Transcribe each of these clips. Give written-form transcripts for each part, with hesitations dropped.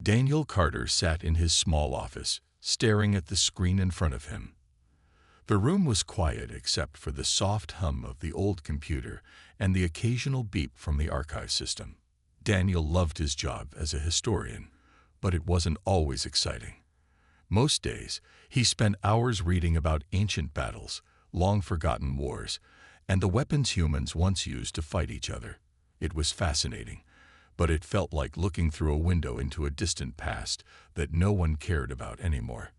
Daniel Carter sat in his small office, staring at the screen in front of him. The room was quiet except for the soft hum of the old computer and the occasional beep from the archive system. Daniel loved his job as a historian, but it wasn't always exciting. Most days, he spent hours reading about ancient battles, long-forgotten wars, and the weapons humans once used to fight each other. It was fascinating, but it felt like looking through a window into a distant past that no one cared about anymore.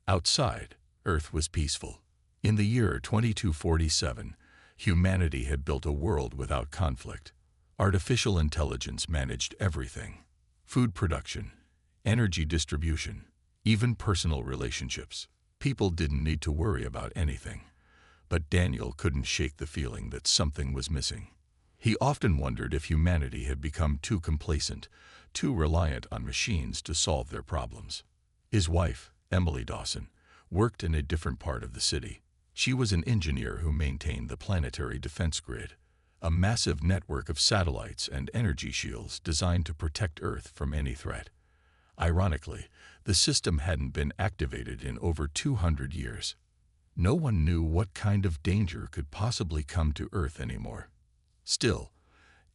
Outside, Earth was peaceful. In the year 2247, humanity had built a world without conflict. Artificial intelligence managed everything: food production, energy distribution, even personal relationships. People didn't need to worry about anything. But Daniel couldn't shake the feeling that something was missing. He often wondered if humanity had become too complacent, too reliant on machines to solve their problems. His wife, Emily Dawson, worked in a different part of the city. She was an engineer who maintained the planetary defense grid, a massive network of satellites and energy shields designed to protect Earth from any threat. Ironically, the system hadn't been activated in over 200 years. No one knew what kind of danger could possibly come to Earth anymore. Still,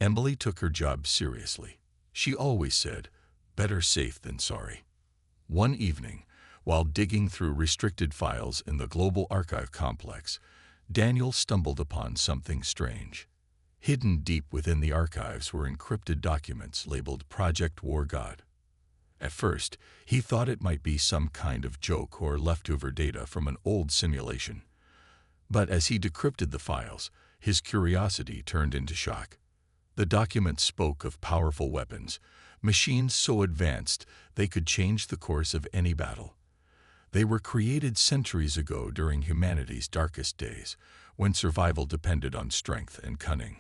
Emily took her job seriously. She always said, "Better safe than sorry." One evening, while digging through restricted files in the Global Archive complex, Daniel stumbled upon something strange. Hidden deep within the archives were encrypted documents labeled Project War God. At first, he thought it might be some kind of joke or leftover data from an old simulation. But as he decrypted the files, his curiosity turned into shock. The documents spoke of powerful weapons, machines so advanced they could change the course of any battle. They were created centuries ago during humanity's darkest days, when survival depended on strength and cunning.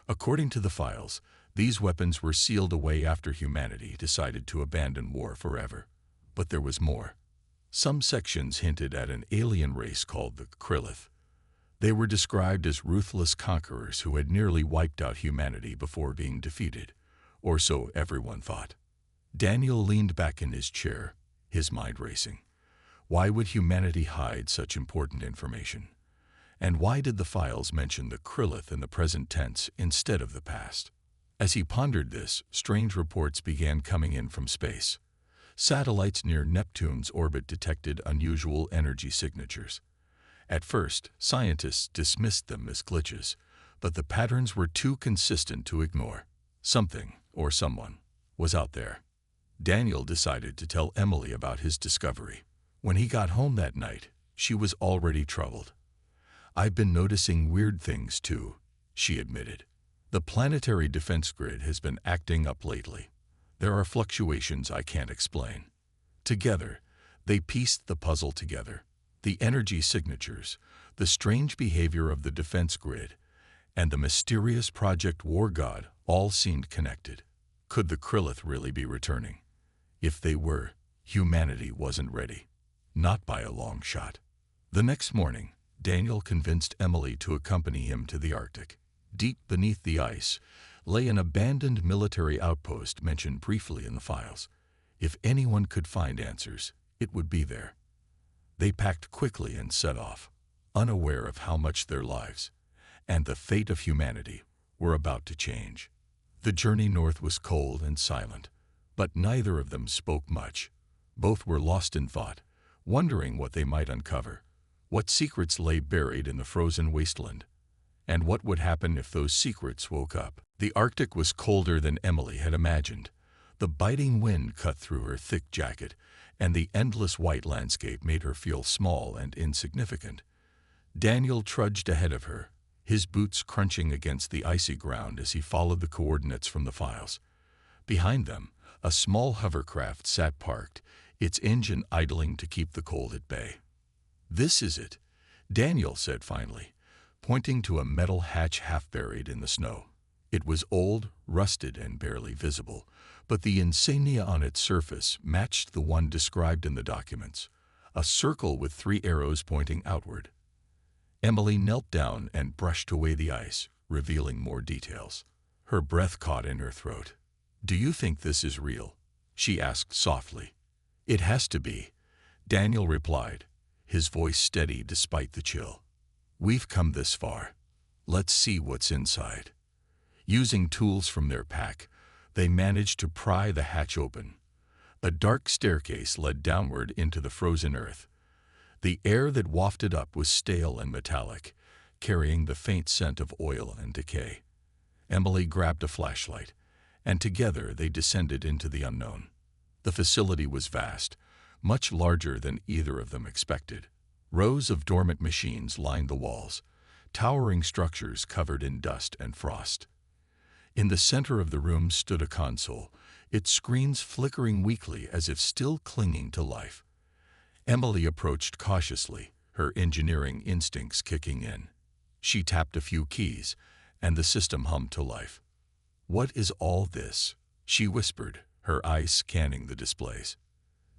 According to the files, these weapons were sealed away after humanity decided to abandon war forever. But there was more. Some sections hinted at an alien race called the Krillith. They were described as ruthless conquerors who had nearly wiped out humanity before being defeated, or so everyone thought. Daniel leaned back in his chair, his mind racing. Why would humanity hide such important information? And why did the files mention the Krillith in the present tense instead of the past? As he pondered this, strange reports began coming in from space. Satellites near Neptune's orbit detected unusual energy signatures. At first, scientists dismissed them as glitches, but the patterns were too consistent to ignore. Something, or someone, was out there. Daniel decided to tell Emily about his discovery. When he got home that night, she was already troubled. "I've been noticing weird things too," she admitted. "The planetary defense grid has been acting up lately. There are fluctuations I can't explain." Together, they pieced the puzzle together. The energy signatures, the strange behavior of the defense grid, and the mysterious Project War God all seemed connected. Could the Krillith really be returning? If they were, humanity wasn't ready. Not by a long shot. The next morning, Daniel convinced Emily to accompany him to the Arctic. Deep beneath the ice lay an abandoned military outpost mentioned briefly in the files. If anyone could find answers, it would be there. They packed quickly and set off, unaware of how much their lives, and the fate of humanity, were about to change. The journey north was cold and silent, but neither of them spoke much. Both were lost in thought, wondering what they might uncover, what secrets lay buried in the frozen wasteland, and what would happen if those secrets woke up. The Arctic was colder than Emily had imagined. The biting wind cut through her thick jacket, and the endless white landscape made her feel small and insignificant. Daniel trudged ahead of her, his boots crunching against the icy ground as he followed the coordinates from the files. Behind them, a small hovercraft sat parked, its engine idling to keep the cold at bay. "This is it," Daniel said finally, pointing to a metal hatch half buried in the snow. It was old, rusted, and barely visible, but the insignia on its surface matched the one described in the documents, a circle with 3 arrows pointing outward. Emily knelt down and brushed away the ice, revealing more details. Her breath caught in her throat. "Do you think this is real?" she asked softly. It has to be, Daniel replied, his voice steady despite the chill. We've come this far. Let's see what's inside. Using tools from their pack, they managed to pry the hatch open. A dark staircase led downward into the frozen earth. The air that wafted up was stale and metallic, carrying the faint scent of oil and decay. Emily grabbed a flashlight, and together they descended into the unknown. The facility was vast, much larger than either of them expected. Rows of dormant machines lined the walls, towering structures covered in dust and frost. In the center of the room stood a console, its screens flickering weakly as if still clinging to life. Emily approached cautiously, her engineering instincts kicking in. She tapped a few keys, and the system hummed to life. "What is all this?" she whispered, her eyes scanning the displays.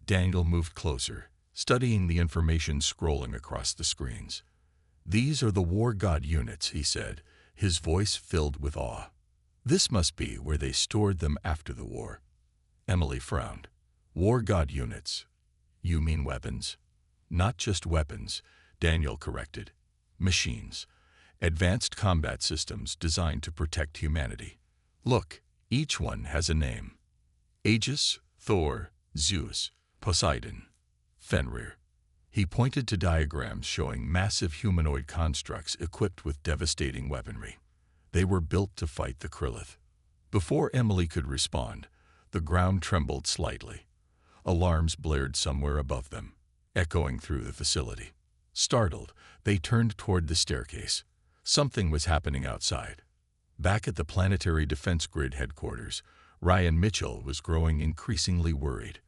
Daniel moved closer, studying the information scrolling across the screens. "These are the War God units," he said, his voice filled with awe. "This must be where they stored them after the war." Emily frowned. "War God units? You mean weapons?" "Not just weapons," Daniel corrected. "Machines. Advanced combat systems designed to protect humanity. Look, each one has a name. Aegis, Thor, Zeus, Poseidon, Fenrir." He pointed to diagrams showing massive humanoid constructs equipped with devastating weaponry. They were built to fight the Krillith. Before Emily could respond, the ground trembled slightly. Alarms blared somewhere above them, echoing through the facility. Startled, they turned toward the staircase. Something was happening outside. Back at the Planetary Defense Grid headquarters, Ryan Mitchell was growing increasingly worried.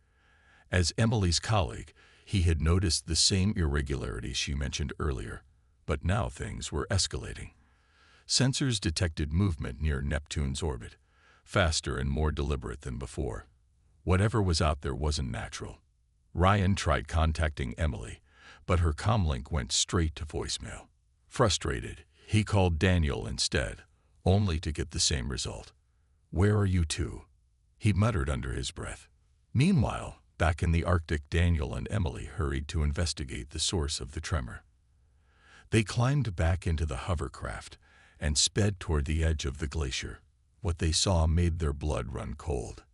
As Emily's colleague, he had noticed the same irregularities she mentioned earlier, but now things were escalating. Sensors detected movement near Neptune's orbit, faster and more deliberate than before. Whatever was out there wasn't natural. Ryan tried contacting Emily, but her comlink went straight to voicemail. Frustrated, he called Daniel instead, only to get the same result. "Where are you two?" he muttered under his breath. Meanwhile, back in the Arctic, Daniel and Emily hurried to investigate the source of the tremor. They climbed back into the hovercraft and sped toward the edge of the glacier. What they saw made their blood run cold.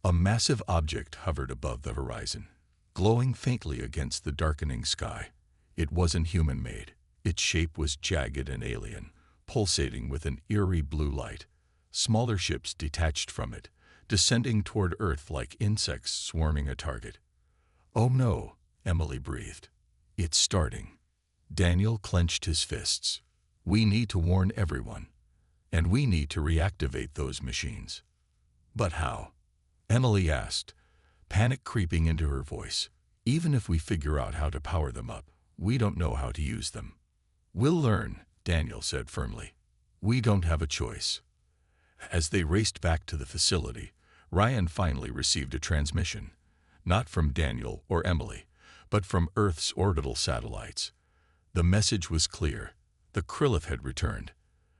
A massive object hovered above the horizon, glowing faintly against the darkening sky. It wasn't human-made. Its shape was jagged and alien, pulsating with an eerie blue light. Smaller ships detached from it, descending toward Earth like insects swarming a target. "Oh no," Emily breathed. "It's starting." Daniel clenched his fists. "We need to warn everyone. And we need to reactivate those machines." "But how?" Emily asked, panic creeping into her voice. "Even if we figure out how to power them up, we don't know how to use them." "We'll learn," Daniel said firmly. "We don't have a choice." As they raced back to the facility, Ryan finally received a transmission, not from Daniel or Emily, but from Earth's orbital satellites. The message was clear. The Krillith had returned.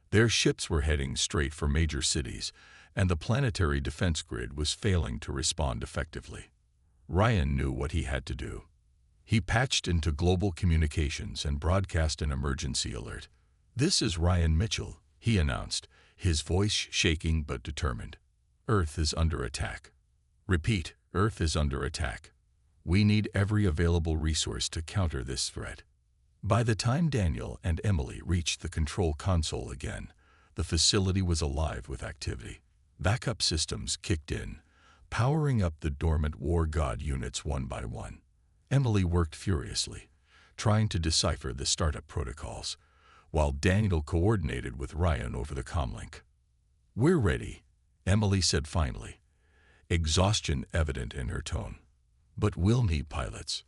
Their ships were heading straight for major cities, and the Planetary Defense Grid was failing to respond effectively. Ryan knew what he had to do. He patched into global communications and broadcast an emergency alert. "This is Ryan Mitchell," he announced, his voice shaking but determined. "Earth is under attack. Repeat, Earth is under attack. We need every available resource to counter this threat." By the time Daniel and Emily reached the control console again, the facility was alive with activity. Backup systems kicked in, powering up the dormant War God units one by one. Emily worked furiously, trying to decipher the startup protocols, while Daniel coordinated with Ryan over the comlink. "We're ready," Emily said finally, exhaustion evident in her tone. "But we'll need pilots."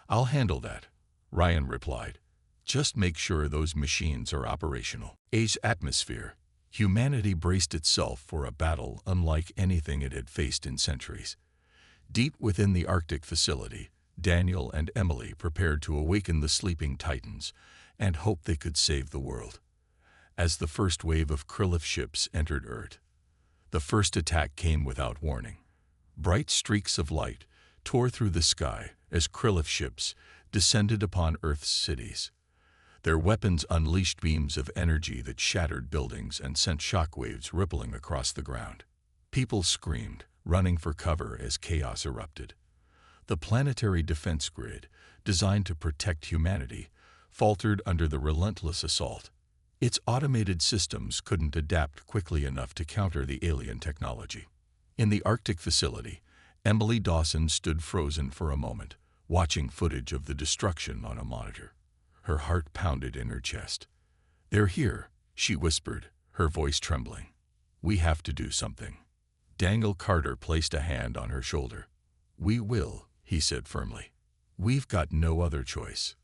"I'll handle that," Ryan replied. "Just make sure those machines are operational." A's atmosphere. Humanity braced itself for a battle unlike anything it had faced in centuries. Deep within the Arctic facility, Daniel and Emily prepared to awaken the sleeping Titans and hope they could save the world. As the first wave of Krillith ships entered Earth, the first attack came without warning. Bright streaks of light tore through the sky as Krillov ships descended upon Earth's cities. Their weapons unleashed beams of energy that shattered buildings and sent shockwaves rippling across the ground. People screamed, running for cover as chaos erupted. The planetary defense grid, designed to protect humanity, faltered under the relentless assault. Its automated systems couldn't adapt quickly enough to counter the alien technology. In the Arctic facility, Emily Dawson stood frozen for a moment, watching footage of the destruction on a monitor. Her heart pounded in her chest. "They're here," she whispered, her voice trembling. "We have to do something." Daniel Carter placed a hand on her shoulder. "We will," he said firmly. "We've got no other choice."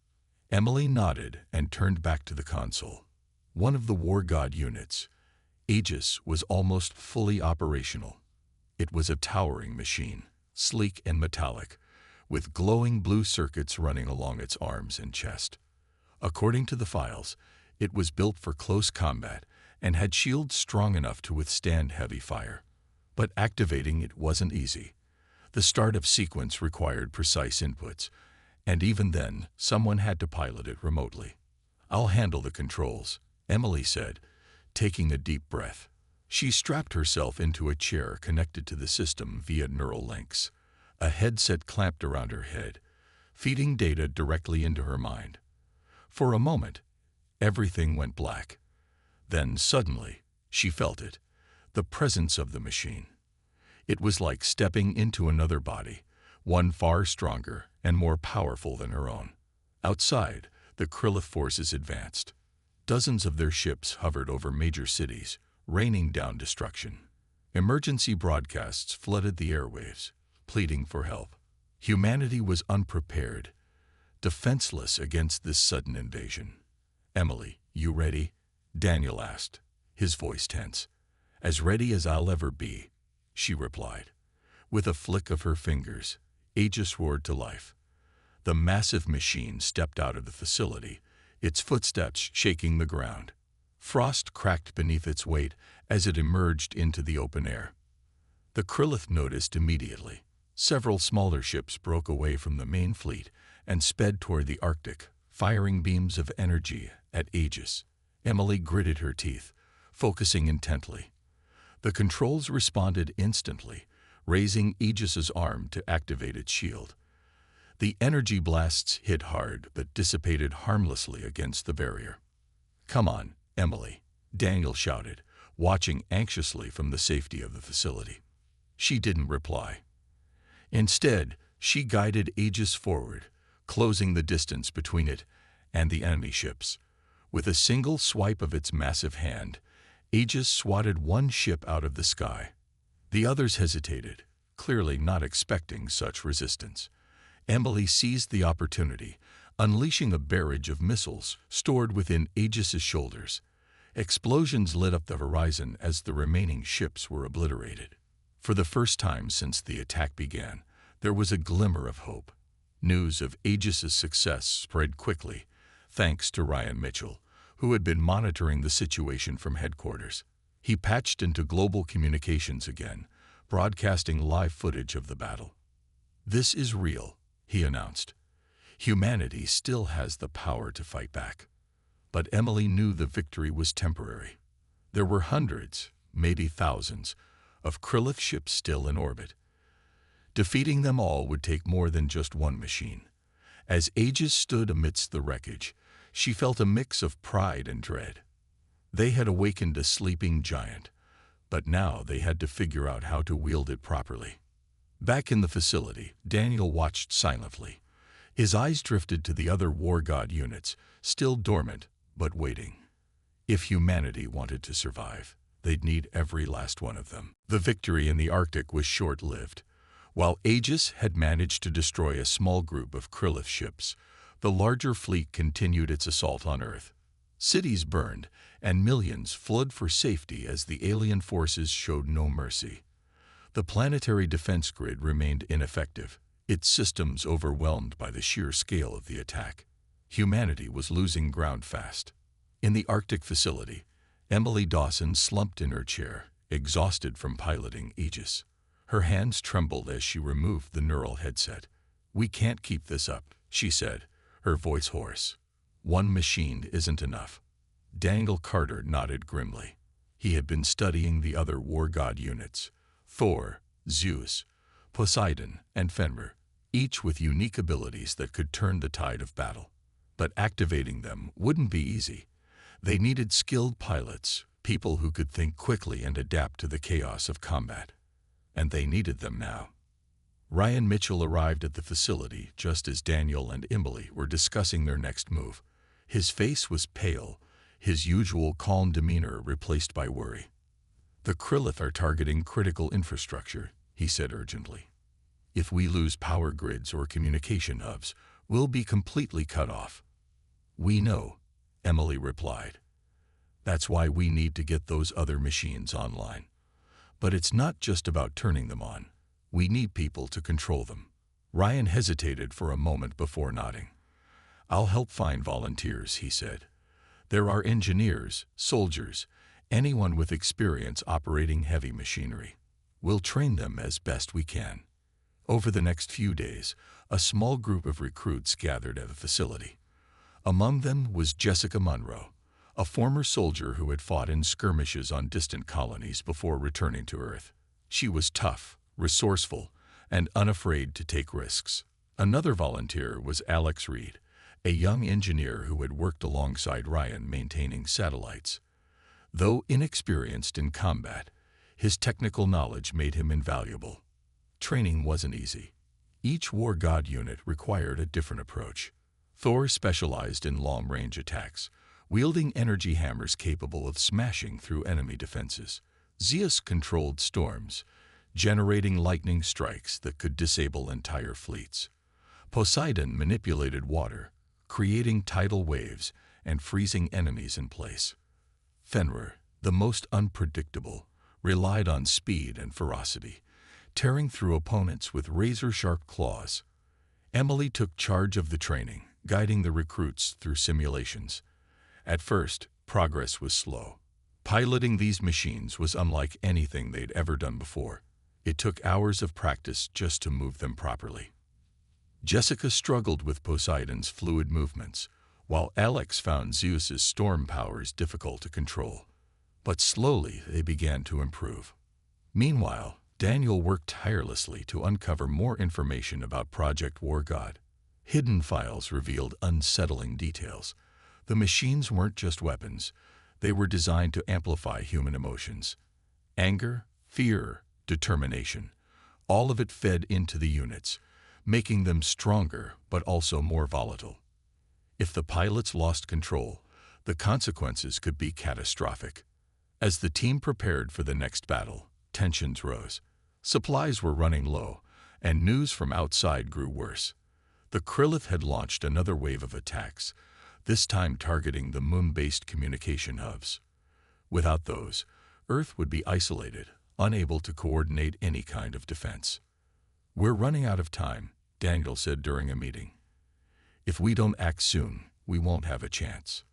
Emily nodded and turned back to the console. One of the War God units, Aegis, was almost fully operational. It was a towering machine, sleek and metallic, with glowing blue circuits running along its arms and chest. According to the files, it was built for close combat and had shields strong enough to withstand heavy fire. But activating it wasn't easy. The startup sequence required precise inputs, and even then, someone had to pilot it remotely. "I'll handle the controls," Emily said, taking a deep breath. She strapped herself into a chair connected to the system via neural links. A headset clamped around her head, feeding data directly into her mind. For a moment, everything went black. Then suddenly, she felt it, the presence of the machine. It was like stepping into another body, one far stronger and more powerful than her own. Outside, the Krillov forces advanced. Dozens of their ships hovered over major cities, raining down destruction. Emergency broadcasts flooded the airwaves, pleading for help. Humanity was unprepared, defenseless against this sudden invasion. "Emily, you ready?" Daniel asked, his voice tense. "As ready as I'll ever be," she replied. With a flick of her fingers, Aegis roared to life. The massive machine stepped out of the facility, its footsteps shaking the ground. Frost cracked beneath its weight as it emerged into the open air. The Krillith noticed immediately. Several smaller ships broke away from the main fleet and sped toward the Arctic, firing beams of energy at Aegis. Emily gritted her teeth, focusing intently. The controls responded instantly, raising Aegis's arm to activate its shield. The energy blasts hit hard but dissipated harmlessly against the barrier. "Come on, Emily," Daniel shouted, watching anxiously from the safety of the facility. She didn't reply. Instead, she guided Aegis forward, closing the distance between it and the enemy ships. With a single swipe of its massive hand, Aegis swatted one ship out of the sky. The others hesitated, clearly not expecting such resistance. Emily seized the opportunity, unleashing a barrage of missiles stored within Aegis's shoulders. Explosions lit up the horizon as the remaining ships were obliterated. For the first time since the attack began, there was a glimmer of hope. News of Aegis's success spread quickly, thanks to Ryan Mitchell, who had been monitoring the situation from headquarters. He patched into global communications again, broadcasting live footage of the battle. "This is real," he announced. "Humanity still has the power to fight back." But Emily knew the victory was temporary. There were hundreds, maybe thousands, of Krillov ships still in orbit. Defeating them all would take more than just one machine. As Aegis stood amidst the wreckage, she felt a mix of pride and dread. They had awakened a sleeping giant, but now they had to figure out how to wield it properly. Back in the facility, Daniel watched silently. His eyes drifted to the other War God units, still dormant, but waiting. If humanity wanted to survive, they'd need every last one of them. The victory in the Arctic was short-lived. While Aegis had managed to destroy a small group of Krillov ships, the larger fleet continued its assault on Earth. Cities burned, and millions fled for safety as the alien forces showed no mercy. The planetary defense grid remained ineffective, its systems overwhelmed by the sheer scale of the attack. Humanity was losing ground fast. In the Arctic facility, Emily Dawson slumped in her chair, exhausted from piloting Aegis. Her hands trembled as she removed the neural headset. "We can't keep this up," she said, her voice hoarse. "One machine isn't enough." Daniel Carter nodded grimly. He had been studying the other war god units: Thor, Zeus, Poseidon, and Fenrir, each with unique abilities that could turn the tide of battle. But activating them wouldn't be easy. They needed skilled pilots, people who could think quickly and adapt to the chaos of combat. And they needed them now. Ryan Mitchell arrived at the facility just as Daniel and Emily were discussing their next move. His face was pale, his usual calm demeanor replaced by worry. "The Krillith are targeting critical infrastructure," he said urgently. "If we lose power grids or communication hubs, we'll be completely cut off." "We know," Emily replied. "That's why we need to get those other machines online. But it's not just about turning them on. We need people to control them." Ryan hesitated for a moment before nodding. "I'll help find volunteers," he said. "There are engineers, soldiers, anyone with experience operating heavy machinery. We'll train them as best we can." Over the next few days, a small group of recruits gathered at the facility. Among them was Jessica Monroe, a former soldier who had fought in skirmishes on distant colonies before returning to Earth. She was tough, resourceful, and unafraid to take risks. Another volunteer was Alex Reed, a young engineer who had worked alongside Ryan maintaining satellites. Though inexperienced in combat, his technical knowledge made him invaluable. Training wasn't easy. Each war god unit required a different approach. Thor specialized in long-range attacks, wielding energy hammers capable of smashing through enemy defenses. Zeus controlled storms, generating lightning strikes that could disable entire fleets. Poseidon manipulated water, creating tidal waves and freezing enemies in place. Fenrir, the most unpredictable, relied on speed and ferocity, tearing through opponents with razor-sharp claws. Emily took charge of the training, guiding the recruits through simulations. At first, progress was slow. Piloting these machines was unlike anything they'd ever done before. It took hours of practice just to move them properly. Jessica struggled with Poseidon's fluid movements, while Alex found Zeus's storm powers difficult to control. But slowly they began to improve. Meanwhile, Daniel worked tirelessly to uncover more information about Project War God. Hidden files revealed unsettling details. The machines weren't just weapons. They were designed to amplify human emotions. Anger, fear, determination. All of it fed into the units, making them stronger but also more volatile. If the pilots lost control, the consequences could be catastrophic. As the team prepared for the next battle, tensions rose. Supplies were running low, and news from outside grew worse. The Krillith had launched another wave of attacks, this time targeting the moon-based communication hubs. Without those, Earth would be isolated, unable to coordinate any kind of defense. "We're running out of time," Daniel said during a meeting. "If we don't act soon, we won't have a chance."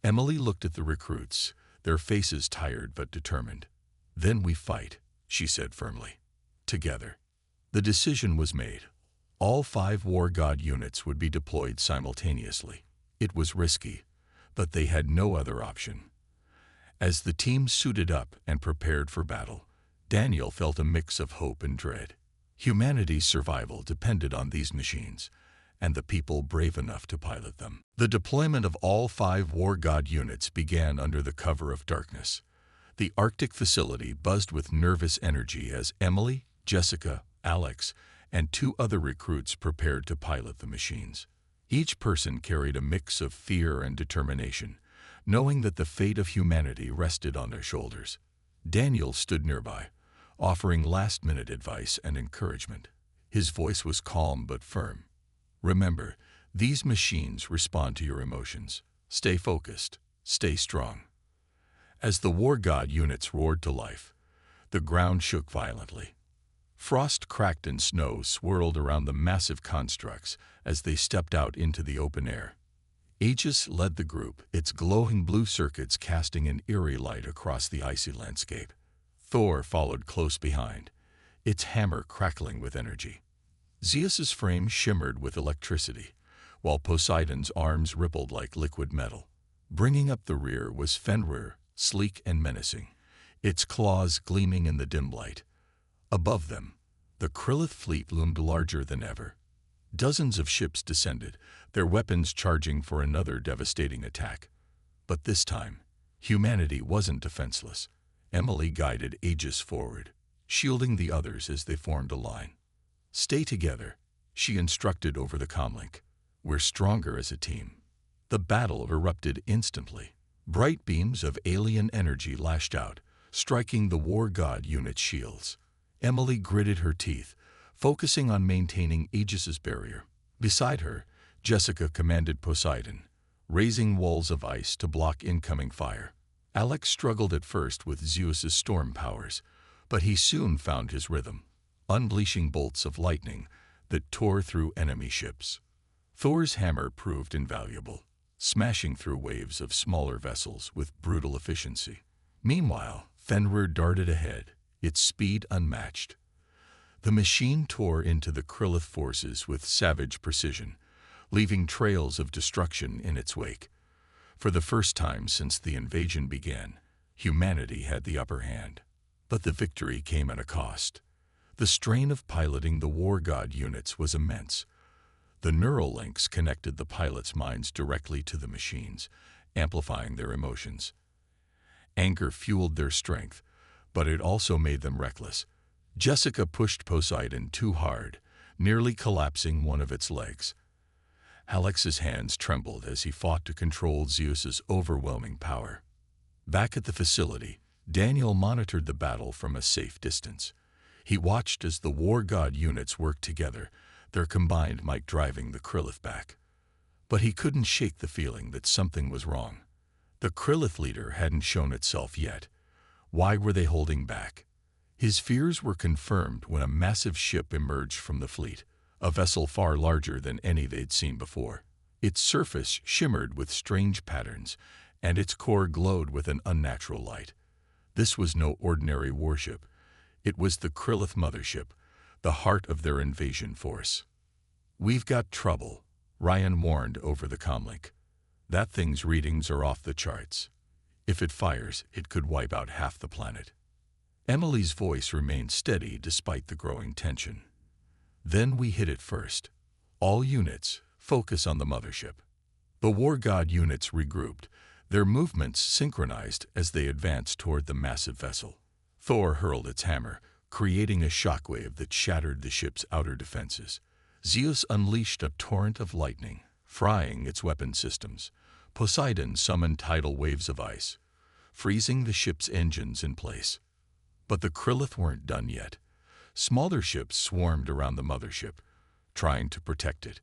Emily looked at the recruits, their faces tired but determined. "Then we fight," she said firmly. "Together." The decision was made. All 5 war god units would be deployed simultaneously. It was risky, but they had no other option. As the team suited up and prepared for battle, Daniel felt a mix of hope and dread. Humanity's survival depended on these machines, and the people brave enough to pilot them. The deployment of all 5 war god units began under the cover of darkness. The Arctic facility buzzed with nervous energy as Emily, Jessica, Alex, and 2 other recruits prepared to pilot the machines. Each person carried a mix of fear and determination, knowing that the fate of humanity rested on their shoulders. Daniel stood nearby, offering last-minute advice and encouragement. His voice was calm but firm. "Remember, these machines respond to your emotions. Stay focused. Stay strong." As the war god units roared to life, the ground shook violently. Frost cracked and snow swirled around the massive constructs as they stepped out into the open air. Aegis led the group, its glowing blue circuits casting an eerie light across the icy landscape. Thor followed close behind, its hammer crackling with energy. Zeus's frame shimmered with electricity, while Poseidon's arms rippled like liquid metal. Bringing up the rear was Fenrir, sleek and menacing, its claws gleaming in the dim light. Above them, the Krillith fleet loomed larger than ever. Dozens of ships descended, their weapons charging for another devastating attack. But this time, humanity wasn't defenseless. Emily guided Aegis forward, shielding the others as they formed a line. "Stay together," she instructed over the comlink. "We're stronger as a team." The battle erupted instantly. Bright beams of alien energy lashed out, striking the war god unit's shields. Emily gritted her teeth, focusing on maintaining Aegis's barrier. Beside her, Jessica commanded Poseidon, raising walls of ice to block incoming fire. Alex struggled at first with Zeus's storm powers, but he soon found his rhythm, unleashing bolts of lightning that tore through enemy ships. Thor's hammer proved invaluable, smashing through waves of smaller vessels with brutal efficiency. Meanwhile, Fenrir darted ahead, its speed unmatched. The machine tore into the Krillith forces with savage precision, leaving trails of destruction in its wake. For the first time since the invasion began, humanity had the upper hand. But the victory came at a cost. The strain of piloting the war god units was immense. The neural links connected the pilots' minds directly to the machines, amplifying their emotions. Anger fueled their strength, but it also made them reckless. Jessica pushed Poseidon too hard, nearly collapsing one of its legs. Alex's hands trembled as he fought to control Zeus's overwhelming power. Back at the facility, Daniel monitored the battle from a safe distance. He watched as the war god units worked together, their combined might driving the Krillith back. But he couldn't shake the feeling that something was wrong. The Krillith leader hadn't shown itself yet. Why were they holding back? His fears were confirmed when a massive ship emerged from the fleet, a vessel far larger than any they'd seen before. Its surface shimmered with strange patterns, and its core glowed with an unnatural light. This was no ordinary warship. It was the Krillith mothership, the heart of their invasion force. "We've got trouble," Ryan warned over the comlink. "That thing's readings are off the charts. If it fires, it could wipe out half the planet." Emily's voice remained steady despite the growing tension. "Then we hit it first. All units, focus on the mothership." The war god units regrouped, their movements synchronized as they advanced toward the massive vessel. Thor hurled its hammer, creating a shockwave that shattered the ship's outer defenses. Zeus unleashed a torrent of lightning, frying its weapon systems. Poseidon summoned tidal waves of ice, freezing the ship's engines in place. But the Krillith weren't done yet. Smaller ships swarmed around the mothership, trying to protect it.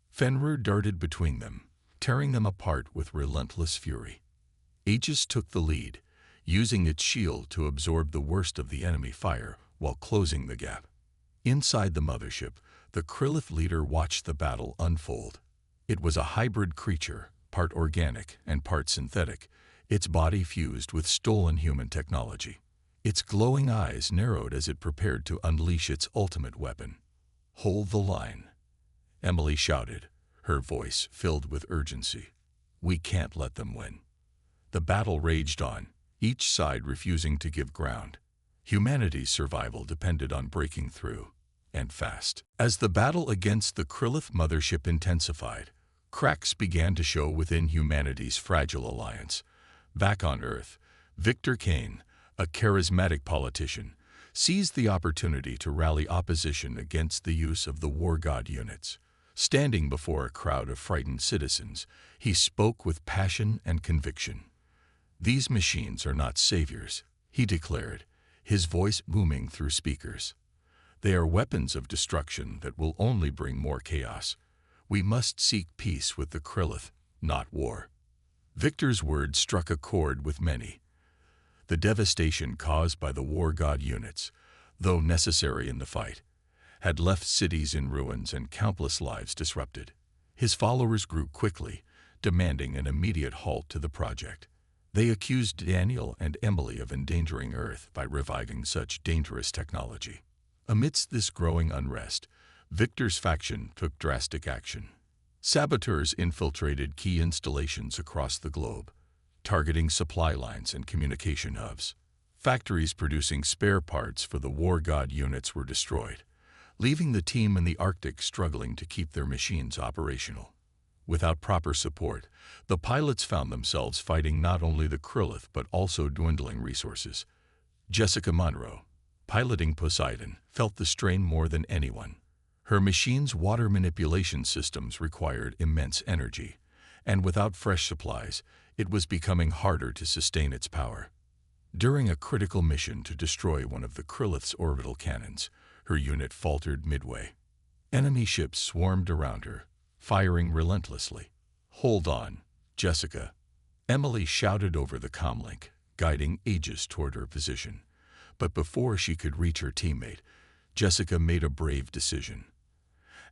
Fenrir darted between them, tearing them apart with relentless fury. Aegis took the lead, using its shield to absorb the worst of the enemy fire while closing the gap. Inside the mothership, the Krillith leader watched the battle unfold. It was a hybrid creature, part organic and part synthetic, its body fused with stolen human technology. Its glowing eyes narrowed as it prepared to unleash its ultimate weapon. "Hold the line," Emily shouted, her voice filled with urgency. "We can't let them win." The battle raged on, each side refusing to give ground. Humanity's survival depended on breaking through, and fast. As the battle against the Krillith mothership intensified, cracks began to show within humanity's fragile alliance. Back on Earth, Victor Kane, a charismatic politician, seized the opportunity to rally opposition against the use of the war god units. Standing before a crowd of frightened citizens, he spoke with passion and conviction. "These machines are not saviors," he declared, his voice booming through speakers. "They are weapons of destruction that will only bring more chaos. We must seek peace with the Krillith, not war." Victor's words struck a chord with many. The devastation caused by the war god units, though necessary in the fight, had left cities in ruins and countless lives disrupted. His followers grew quickly, demanding an immediate halt to the project. They accused Daniel and Emily of endangering Earth by reviving such dangerous technology. Amidst this growing unrest, Victor's faction took drastic action. Saboteurs infiltrated key installations across the globe, targeting supply lines and communication hubs. Factories producing spare parts for the War God units were destroyed, leaving the team in the Arctic struggling to keep their machines operational. Without proper support, the pilots found themselves fighting not only the Krillith but also dwindling resources. Jessica Monroe, piloting Poseidon, felt the strain more than anyone. Her machine's water manipulation systems required immense energy, and without fresh supplies, it was becoming harder to sustain its power. During a critical mission to destroy one of the Krillith's orbital cannons, her unit faltered midway. Enemy ships swarmed around her, firing relentlessly. "Hold on, Jessica," Emily shouted over the comlink, guiding Aegis toward her position. But before she could reach her teammate, Jessica made a brave decision.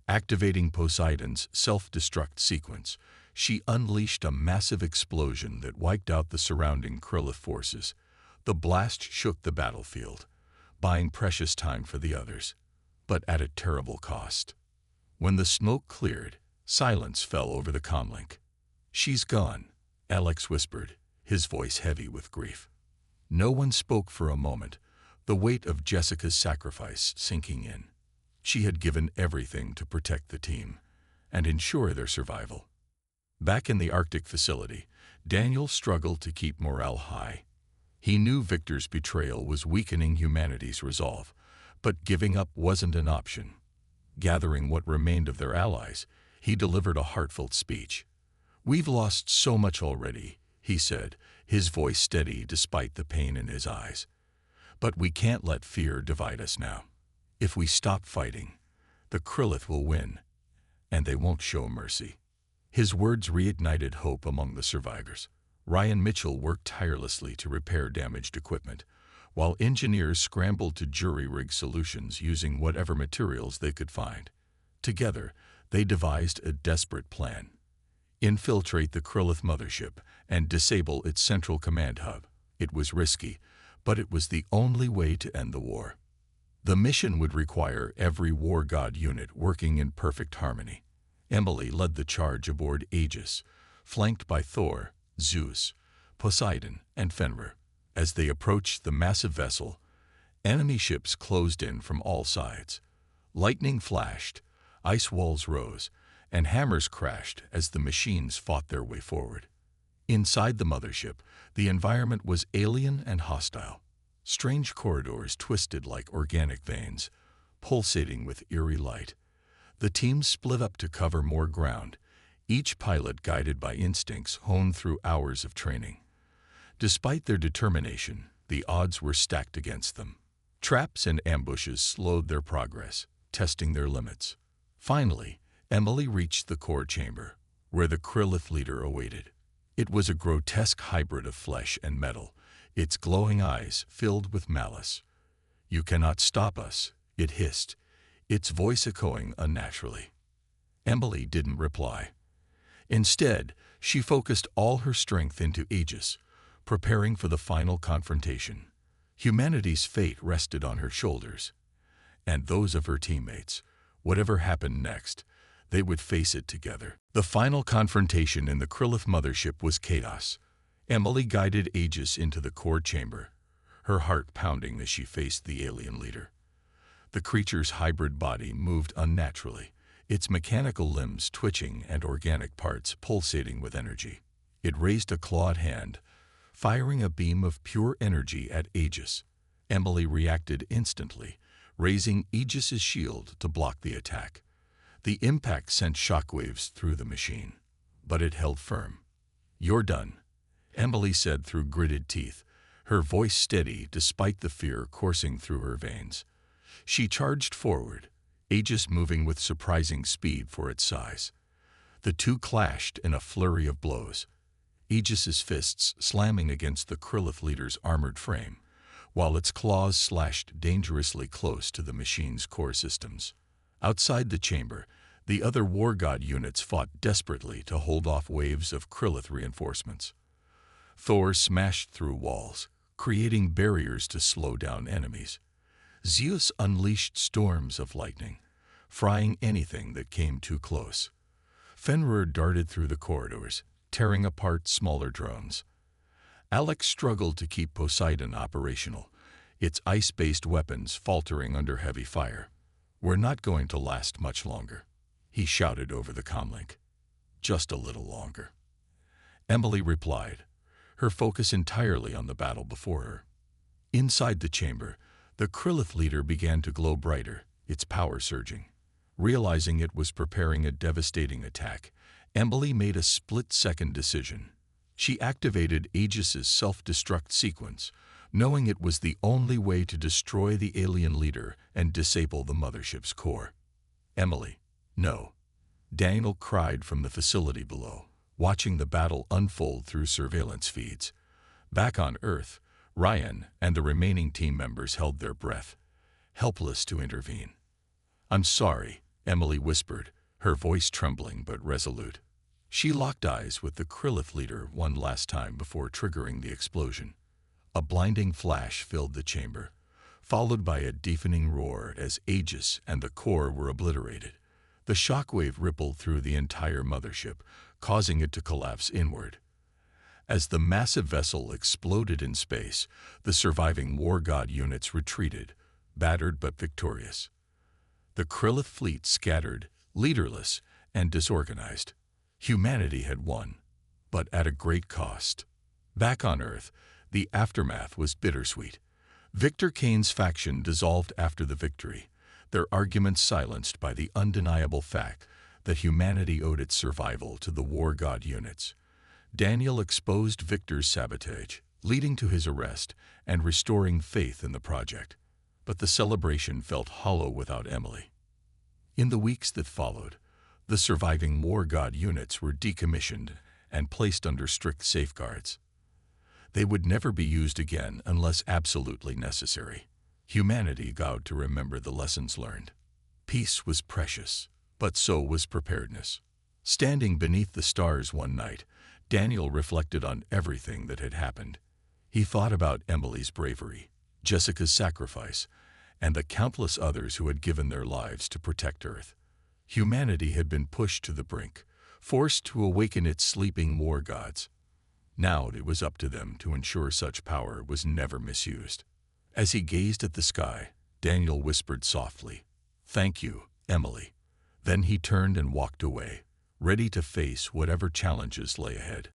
Activating Poseidon's self-destruct sequence, she unleashed a massive explosion that wiped out the surrounding Krillith forces. The blast shook the battlefield, buying precious time for the others, but at a terrible cost. When the smoke cleared, silence fell over the comlink. "She's gone," Alex whispered, his voice heavy with grief. No one spoke for a moment, the weight of Jessica's sacrifice sinking in. She had given everything to protect the team and ensure their survival. Back in the Arctic facility, Daniel struggled to keep morale high. He knew Victor's betrayal was weakening humanity's resolve, but giving up wasn't an option. Gathering what remained of their allies, he delivered a heartfelt speech. "We've lost so much already," he said, his voice steady despite the pain in his eyes. "But we can't let fear divide us now. If we stop fighting, the Krillith will win, and they won't show mercy." His words reignited hope among the survivors. Ryan Mitchell worked tirelessly to repair damaged equipment, while engineers scrambled to jury-rig solutions using whatever materials they could find. Together, they devised a desperate plan: infiltrate the Krillith mothership and disable its central command hub. It was risky, but it was the only way to end the war. The mission would require every War God unit working in perfect harmony. Emily led the charge aboard Aegis, flanked by Thor, Zeus, Poseidon, and Fenrir. As they approached the massive vessel, enemy ships closed in from all sides. Lightning flashed, ice walls rose, and hammers crashed as the machines fought their way forward. Inside the mothership, the environment was alien and hostile. Strange corridors twisted like organic veins, pulsating with eerie light. The team split up to cover more ground, each pilot guided by instincts honed through hours of training. Despite their determination, the odds were stacked against them. Traps and ambushes slowed their progress, testing their limits. Finally, Emily reached the core chamber, where the Krillith leader awaited. It was a grotesque hybrid of flesh and metal, its glowing eyes filled with malice. "You cannot stop us," it hissed, its voice echoing unnaturally. Emily didn't reply. Instead, she focused all her strength into Aegis, preparing for the final confrontation. Humanity's fate rested on her shoulders, and those of her teammates. Whatever happened next, they would face it together. The final confrontation in the Krillith mothership was chaos. Emily guided Aegis into the core chamber, her heart pounding as she faced the alien leader. The creature's hybrid body moved unnaturally, its mechanical limbs twitching and organic parts pulsating with energy. It raised a clawed hand, firing a beam of pure energy at Aegis. Emily reacted instantly, raising Aegis's shield to block the attack. The impact sent shockwaves through the machine, but it held firm. "You're done," Emily said through gritted teeth, her voice steady despite the fear coursing through her veins. She charged forward, Aegis moving with surprising speed for its size. The two clashed in a flurry of blows, Aegis's fists slamming against the Krillith leader's armored frame, while its claws slashed dangerously close to the machine's core systems. Outside the chamber, the other War God units fought desperately to hold off waves of Krillith reinforcements. Thor smashed through walls, creating barriers to slow down enemies. Zeus unleashed storms of lightning, frying anything that came too close. Fenrir darted through the corridors, tearing apart smaller drones. Alex struggled to keep Poseidon operational, its ice-based weapons faltering under heavy fire. "We're not going to last much longer," he shouted over the comlink. "Just a little longer," Emily replied, her focus entirely on the battle before her. Inside the chamber, the Krillith leader began to glow brighter, its power surging. Realizing it was preparing a devastating attack, Emily made a split-second decision. She activated Aegis's self-destruct sequence, knowing it was the only way to destroy the alien leader and disable the mothership's core. "Emily, no," Daniel cried from the facility below, watching the battle unfold through surveillance feeds. Back on Earth, Ryan and the remaining team members held their breath, helpless to intervene. "I'm sorry," Emily whispered, her voice trembling but resolute. She locked eyes with the Krillith leader one last time before triggering the explosion. A blinding flash filled the chamber, followed by a deafening roar as Aegis and the core were obliterated. The shockwave rippled through the entire mothership, causing it to collapse inward. As the massive vessel exploded in space, the surviving war god units retreated, battered but victorious. The Krillith fleet scattered, leaderless, and disorganized. Humanity had won, but at a great cost. Back on Earth, the aftermath was bittersweet. Victor Kane's faction dissolved after the victory, their arguments silenced by the undeniable fact that humanity owed its survival to the war god units. Daniel exposed Victor's sabotage, leading to his arrest and restoring faith in the project. But the celebration felt hollow without Emily. In the weeks that followed, the surviving war god units were decommissioned and placed under strict safeguards. They would never be used again unless absolutely necessary. Humanity vowed to remember the lessons learned. Peace was precious, but so was preparedness. Standing beneath the stars one night, Daniel reflected on everything that had happened. He thought about Emily's bravery, Jessica's sacrifice, and the countless others who had given their lives to protect Earth. Humanity had been pushed to the brink, forced to awaken its sleeping war gods. Now it was up to them to ensure such power was never misused. As he gazed at the sky, Daniel whispered softly, "Thank you, Emily." Then he turned and walked away, ready to face whatever challenges lay ahead.